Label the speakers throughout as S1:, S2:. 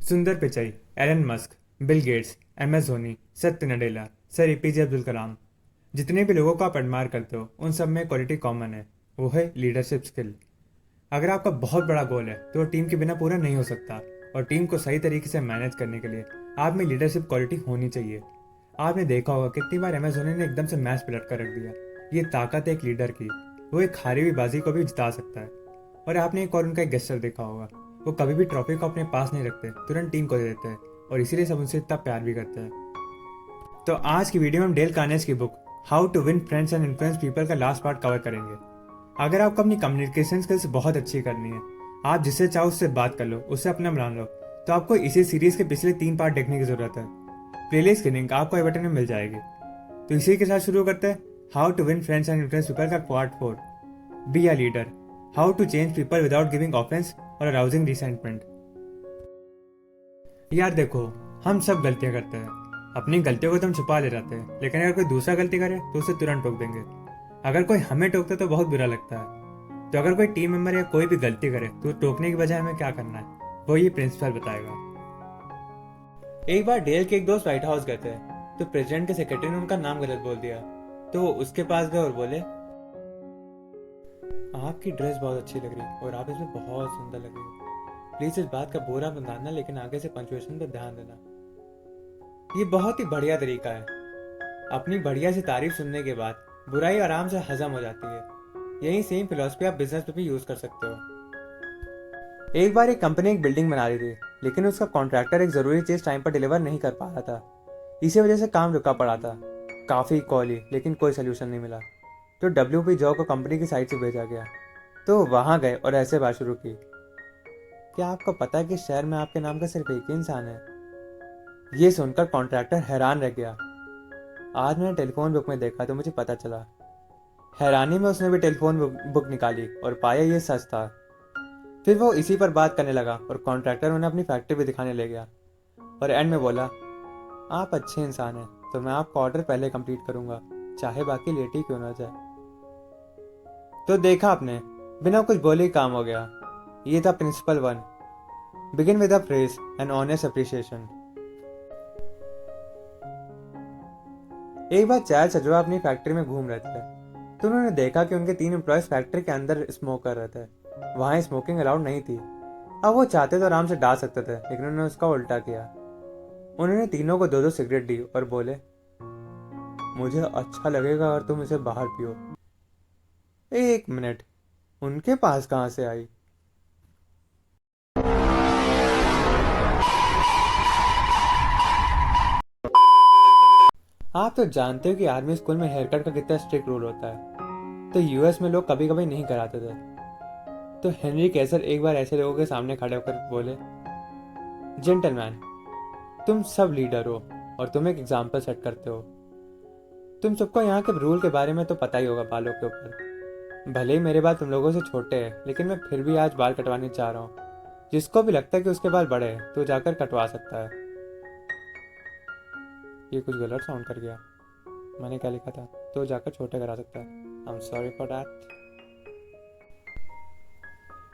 S1: सुंदर Pichai, Elon Musk, Bill Gates, MS Dhoni, Satya Nadella, sir APJ Abdul Kalam, जितने भी लोगों को आप एडमायर करते हो उन सब में क्वालिटी कॉमन है, वो है लीडरशिप स्किल। अगर आपका बहुत बड़ा गोल है तो वो टीम के बिना पूरा नहीं हो सकता, और टीम को सही तरीके से मैनेज करने के लिए आप में लीडरशिप क्वालिटी होनी चाहिए। आपने देखा होगा कितनी बार MS धोनी ने एकदम से मैच पलट कर रख दिया। ये ताकत है एक लीडर की, वो एक हारी हुई बाजी को भी जिता सकता है। और आपने एक और उनका एक गेस्चर देखा होगा, वो कभी भी ट्रॉफी को अपने पास नहीं रखते, तुरंत टीम को दे देते हैं, और इसीलिए सब उनसे इतना प्यार भी करते हैं। तो आज की वीडियो में हम डेल कार्नेगी की book how to win friends and influence people का लास्ट पार्ट कवर करेंगे। अगर आपको अपनी कम्युनिकेशन स्किल्स बहुत अच्छी करनी है, आप जिससे चाहो उससे बात कर लो, उससे अपना बना लो, तो आपको इसी सीरीज के पिछले 3 पार्ट देखने की जरूरत है। प्लेलिस्ट की लिंक आपको आई बटन में मिल जाएगी। तो इसी के साथ शुरू करते हैं how to win friends and influence people का part 4, be a leader, how to change people without giving offence और अराउजिंग रिसेंटमेंट। यार देखो, हम सब गलतियां करते हैं, अपनी गलतियों को तो हम छुपा ले जाते हैं, लेकिन अगर कोई दूसरा गलती करे तो उसे तुरंत टोक देंगे। अगर कोई हमें टोकता तो बहुत बुरा लगता है। तो अगर कोई टीम मेंबर या कोई भी गलती करे तो टोकने की बजाय हमें क्या करना है, वो ये प्रिंसिपल बताएगा। एक बार डेल के एक दोस्त व्हाइट हाउस गए थे, तो प्रेसिडेंट के सेक्रेटरी ने उनका नाम गलत बोल दिया। तो वो उसके पास गए और बोले, आपकी ड्रेस बहुत अच्छी लग रही है और आप इसमें बहुत सुंदर लग रही हो। प्लीज इस बात का बुरा मत मानना, लेकिन आगे से पंक्चुएशन पर ध्यान देना। ये बहुत ही बढ़िया तरीका है। अपनी बढ़िया सी तारीफ सुनने के बाद बुराई आराम से हजम हो जाती है। यही सेम फिलॉसफी आप बिजनेस में भी यूज कर सकते हो। एक बार एक कंपनी एक बिल्डिंग बना रही थी, लेकिन उसका कॉन्ट्रैक्टर एक जरूरी चीज टाइम पर डिलीवर नहीं कर पा रहा था। इसी वजह से काम रुका पड़ा था। काफी कॉल ली, लेकिन कोई सोल्यूशन नहीं मिला। तो WP जॉ को कंपनी की साइड से भेजा गया। तो वहां गए और ऐसे बात शुरू की, क्या आपको पता है कि शहर में आपके नाम का सिर्फ एक ही इंसान है? ये सुनकर कॉन्ट्रैक्टर हैरान रह गया। आज मैंने टेलीफोन बुक में देखा तो मुझे पता चला। हैरानी में उसने भी टेलीफोन बुक निकाली और पाया ये सच था। फिर वो इसी पर बात करने लगा और कॉन्ट्रैक्टर उन्हें अपनी फैक्ट्री भी दिखाने ले गया, और एंड में बोला, आप अच्छे इंसान हैं तो मैं आपका ऑर्डर पहले कंप्लीट करूंगा, चाहे बाकी लेट ही क्यों ना जाए। तो देखा आपने, बिना कुछ बोले ही काम हो गया। ये था principle 1, begin with a praise and honest appreciation. एक बार चार्ल्स अजवा अपनी फैक्ट्री में घूम रहे थे, तो उन्होंने देखा कि उनके 3 एम्प्लॉयज फैक्ट्री के अंदर स्मोक कर रहे थे। वहां स्मोकिंग अलाउड नहीं थी। अब वो चाहते तो आराम से डाल सकते थे, लेकिन उन्होंने उसका उल्टा किया। उन्होंने तीनों को 2-2 सिगरेट दी और बोले, मुझे अच्छा लगेगा अगर तुम इसे बाहर पियो। 1 मिनट, उनके पास कहां से आई? आप तो जानते हो कि आर्मी स्कूल में हेयर कट का कितना स्ट्रिक्ट रूल होता है, तो US में लोग कभी कभी नहीं कराते थे। तो हेनरी कैसर एक बार ऐसे लोगों के सामने खड़े होकर बोले, जेंटलमैन, तुम सब लीडर हो और तुम एक एग्जाम्पल सेट करते हो। तुम सबको यहाँ के रूल के बारे में तो पता ही होगा बालों के ऊपर। भले ही मेरे बाल तुम लोगों से छोटे हैं, लेकिन मैं फिर भी आज बाल कटवाने चाह रहा हूँ। जिसको भी लगता है कि उसके बाल बड़े हैं तो जाकर कटवा सकता है। ये कुछ गलत साउंड कर गया। मैंने क्या लिखा था? तो जाकर छोटे करा सकता है। I am sorry for that.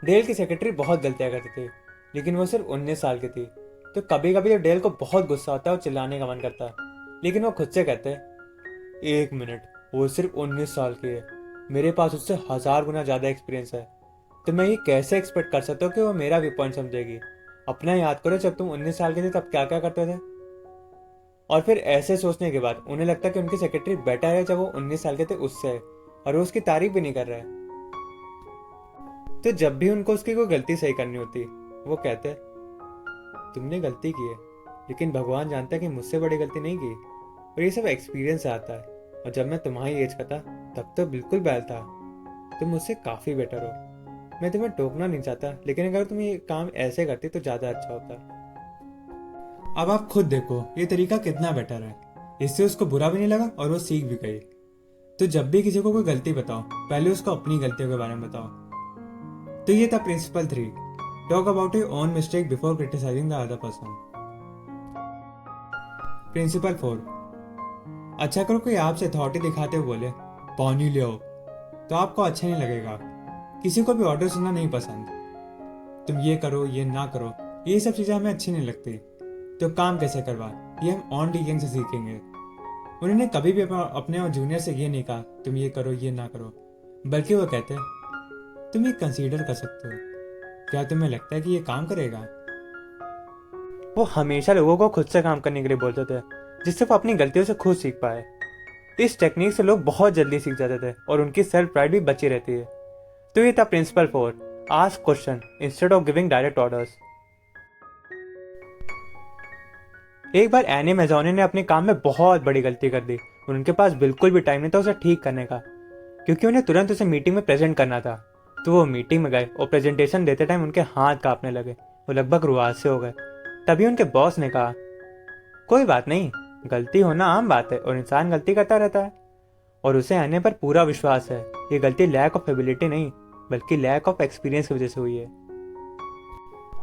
S1: Dale की सेक्रेटरी बहुत गलतियां करती थी, लेकिन वो सिर्फ 19 साल की थी। तो कभी कभी जब डेल को बहुत गुस्सा आता है और चिल्लाने का मन करता है, लेकिन वो खुद से कहते हैं, 1 मिनट, वो सिर्फ 19 साल की है, मेरे पास उससे 1000 गुना ज्यादा एक्सपीरियंस है। तो मैं ये कैसे एक्सपेक्ट कर सकता हूँ कि वो मेरा व्यू पॉइंट समझेगी? अपना याद करो, जब तुम 19 साल के थे तब क्या क्या करते थे। और फिर ऐसे सोचने के बाद उन्हें लगता है कि उनकी सेक्रेटरी बेटर है जब वो 19 साल के थे उससे, और वो उसकी तारीफ भी नहीं कर रहे हैं। तो जब भी उनको उसकी कोई गलती सही करनी होती, वो कहते, तुमने गलती की है, लेकिन भगवान जानता है कि मुझसे बड़ी गलती नहीं की। और ये सब एक्सपीरियंस से आता है। और जब मैं तुम्हारी एज का था तब तो बिल्कुल बैल था। तुम मुझसे काफी बेटर हो। मैं तुम्हें टोकना नहीं चाहता, लेकिन अगर तुम ये काम ऐसे करती तो ज्यादा अच्छा होता। अब आप खुद देखो ये तरीका कितना बेटर है। इससे उसको बुरा भी नहीं लगा और वो सीख भी गई। तो जब भी किसी को कोई गलती बताओ, पहले उसको अपनी गलतियों के बारे में बताओ। तो ये था principle 3, talk about your own mistake before criticising the other person. Principle 4, अच्छा करो कोई आपसे अथॉरिटी दिखाते हुए बोले, पानी ले आओ, तो आपको अच्छा नहीं लगेगा। किसी को भी ऑर्डर सुनना नहीं पसंद। तुम ये करो, ये ना करो, ये सब चीज़ें हमें अच्छी नहीं लगती। तो काम कैसे करवा, ये हम ऑन टीचिंग से सीखेंगे। उन्होंने कभी भी अपने जूनियर से ये नहीं कहा तुम ये करो ये ना करो, बल्कि वो कहते तुम ये कंसीडर कर सकते हो, क्या तुम्हें लगता है कि ये काम करेगा। वो हमेशा लोगों को खुद से काम करने के लिए बोलते थे, जिससे वो अपनी गलतियों से खुद सीख पाए। इस टेक्निक से लोग बहुत जल्दी सीख जाते थे और उनकी सेल्फ प्राइड भी बची रहती है। तो ये था principle 4, ask question instead of giving direct orders. एक बार एनी मैजोनी ने अपने काम में बहुत बड़ी गलती कर दी और उनके पास बिल्कुल भी टाइम नहीं था उसे ठीक करने का, क्योंकि उन्हें तुरंत उसे मीटिंग में प्रेजेंट करना था। तो वो मीटिंग में गए और प्रेजेंटेशन देते टाइम उनके हाथ कांपने लगे, वो लगभग रुआसे हो गए। तभी उनके बॉस ने कहा, कोई बात नहीं, गलती होना आम बात है और इंसान गलती करता रहता है। और उसे आने पर पूरा विश्वास है ये गलती लैक ऑफ एबिलिटी नहीं बल्कि लैक ऑफ एक्सपीरियंस की वजह से हुई है।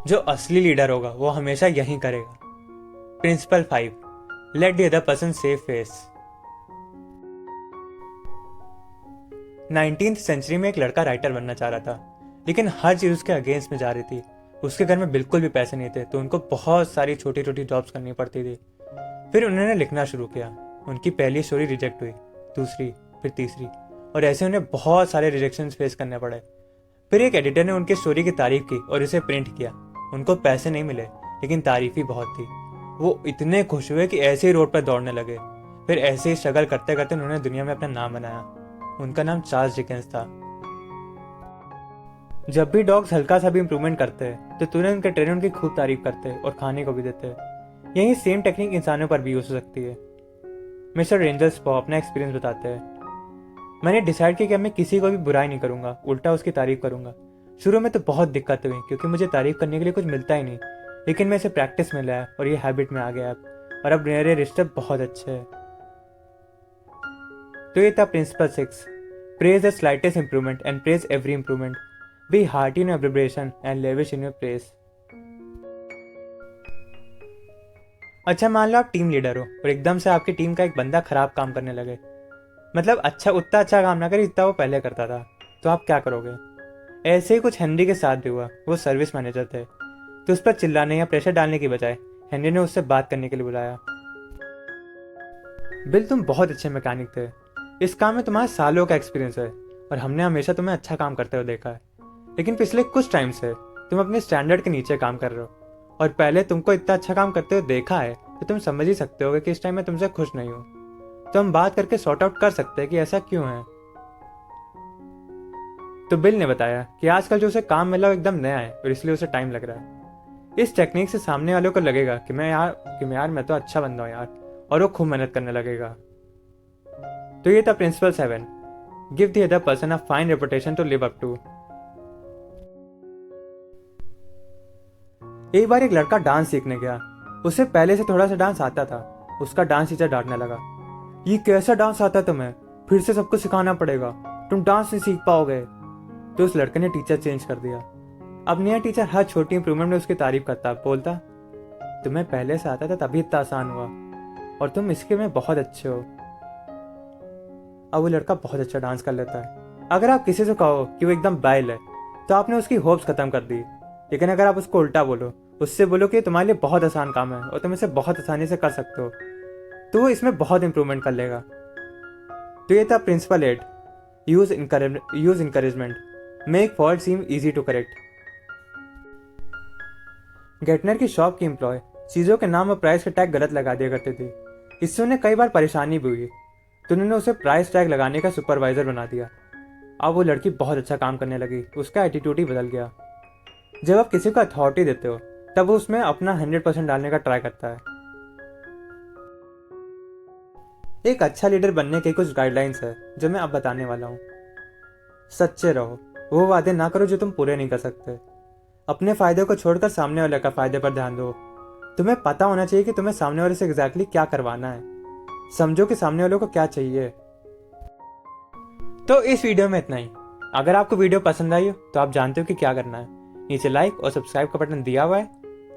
S1: जो असली लीडर होगा वो हमेशा यही करेगा। Principle 5, let the other person save face. 19th century में एक लड़का राइटर बनना चाह रहा था, लेकिन हर चीज उसके अगेंस्ट में जा रही थी। उसके घर में बिल्कुल भी पैसे नहीं थे, तो उनको बहुत सारी छोटी छोटी जॉब्स करनी पड़ती थी। फिर उन्होंने लिखना शुरू किया। उनकी पहली स्टोरी रिजेक्ट हुई, दूसरी, फिर तीसरी, और ऐसे उन्हें बहुत सारे रिजेक्शन फेस करने पड़े। फिर एक एडिटर ने उनकी स्टोरी की तारीफ की और इसे प्रिंट किया। उनको पैसे नहीं मिले, लेकिन तारीफ ही बहुत थी। वो इतने खुश हुए कि ऐसे ही रोड पर दौड़ने लगे। फिर ऐसे ही स्ट्रगल करते करते उन्होंने दुनिया में अपना नाम बनाया। उनका नाम चार्ल्स डिकेंस था। जब भी डॉग्स हल्का सा भी इंप्रूवमेंट करते हैं तो तुरंत उनके ट्रेनर उनकी खूब तारीफ करते हैं और खाने को भी देते हैं। यही सेम टेक्निक इंसानों पर भी यूज हो सकती है। मिस्टर रेंजर स्पॉ अपना एक्सपीरियंस बताते हैं, मैंने डिसाइड किया कि मैं किसी को भी बुराई नहीं करूंगा, उल्टा उसकी तारीफ करूंगा। शुरू में तो बहुत दिक्कत हुई क्योंकि मुझे तारीफ करने के लिए कुछ मिलता ही नहीं, लेकिन मैं इसे प्रैक्टिस में लाया और ये हैबिट में आ गया अब, और अब मेरे रिश्ते बहुत अच्छे हैं। तो ये था principle 6, praise the slightest improvement and praise every improvement, be hearty in your preparation and lavish in your praise. अच्छा, मान लो आप टीम लीडर हो और एकदम से आपकी टीम का एक बंदा खराब काम करने लगे, मतलब उतना अच्छा काम ना करे जितना वो पहले करता था, तो आप क्या करोगे। ऐसे ही कुछ हेनरी के साथ भी हुआ। वो सर्विस मैनेजर थे, तो उस पर चिल्लाने या प्रेशर डालने की बजाय हेनरी ने उससे बात करने के लिए बुलाया। बिल, तुम बहुत अच्छे मैकेनिक थे, इस काम में तुम्हारा सालों का एक्सपीरियंस है और हमने हमेशा तुम्हें अच्छा काम करते हुए देखा है, लेकिन पिछले कुछ टाइम से तुम अपने स्टैंडर्ड के नीचे काम कर रहे हो, और पहले तुमको इतना अच्छा काम करते हुए देखा है तो तुम समझ ही सकते होगे कि इस टाइम मैं तुमसे खुश नहीं हूं। तो हम बात करके सॉर्ट आउट कर सकते हैं कि ऐसा क्यों है। तो बिल ने बताया कि आजकल जो उसे काम मिला वो एकदम नया है और इसलिए उसे टाइम लग रहा है। इस टेक्निक से सामने वालों को लगेगा कि मैं तो अच्छा बंदा हूं यार, और वो खूब मेहनत करने लगेगा। तो ये था principle 7, give the other person a fine reputation to live up to. एक बार एक लड़का डांस सीखने गया। उसे पहले से थोड़ा सा डांस आता था। उसका डांस टीचर डांटने लगा, ये कैसा डांस आता है तुम्हें, फिर से सबको सिखाना पड़ेगा, तुम डांस नहीं सीख पाओगे। तो उस लड़के ने टीचर चेंज कर दिया। अब नया टीचर हर छोटी इंप्रूवमेंट में उसकी तारीफ करता, बोलता तुम्हें पहले से आता था तभी इतना आसान हुआ, और तुम इसके में बहुत अच्छे हो। अब वो लड़का बहुत अच्छा डांस कर लेता है। अगर आप किसी से कहो कि वो एकदम बैल है तो आपने उसकी होप्स खत्म कर दी, लेकिन अगर आप उसको उल्टा बोलो, उससे बोलो कि तुम्हारे लिए बहुत आसान काम है और तुम इसे बहुत आसानी से कर सकते हो, तो वो इसमें बहुत इंप्रूवमेंट कर लेगा। तो ये था principle 8, use encouragement, make fault seem easy to correct. Gatner की शॉप की एम्प्लॉय चीजों के नाम और प्राइस के टैग गलत लगा दिया करते थे। इससे उन्हें कई बार परेशानी भी हुई, तो उन्होंने उसे प्राइस टैग लगाने का सुपरवाइजर बना दिया। अब वो लड़की बहुत अच्छा काम करने लगी, उसका एटीट्यूड ही बदल गया। जब आप किसी को अथॉरिटी देते हो तब वो उसमें अपना 100% डालने का ट्राई करता है। एक अच्छा लीडर बनने के कुछ गाइडलाइंस है जो मैं अब बताने वाला हूँ। सच्चे रहो, वो वादे ना करो जो तुम पूरे नहीं कर सकते। अपने फायदे को छोड़कर सामने वाले का फायदे पर ध्यान दो। तुम्हें पता होना चाहिए कि तुम्हें सामने वाले से एग्जैक्टली क्या करवाना है। समझो कि सामने वालों को क्या चाहिए। तो इस वीडियो में इतना ही। अगर आपको वीडियो पसंद आई हो तो आप जानते हो कि क्या करना है। नीचे लाइक और सब्सक्राइब का बटन दिया हुआ है,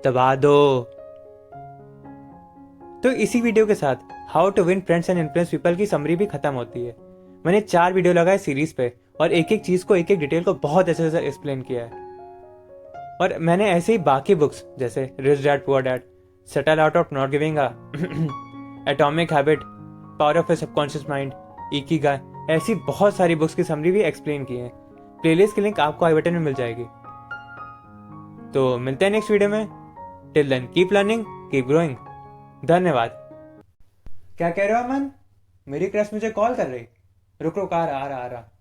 S1: दबा दो। तो इसी वीडियो के साथ how to win friends and influence people की समरी भी खत्म होती है। मैंने 4 वीडियो लगाए सीरीज पे और एक एक चीज को, एक एक डिटेल को बहुत अच्छे से एक्सप्लेन किया है। और मैंने ऐसे ही बाकी बुक्स जैसे rich dad poor dad, settle out of not giving a, atomic habit, power of A subconscious mind, Ikigai, ऐसी बहुत सारी बुक्स की समरी भी एक्सप्लेन की है। प्लेलिस्ट की लिंक आपको आई बटन में मिल जाएगी। तो मिलते हैं नेक्स्ट वीडियो में। Till then keep learning, keep growing. धन्यवाद। क्या कह रहे हो अमन? मेरी क्रश मुझे कॉल कर रही। रुक रुक, आ रहा आ रहा आ रहा।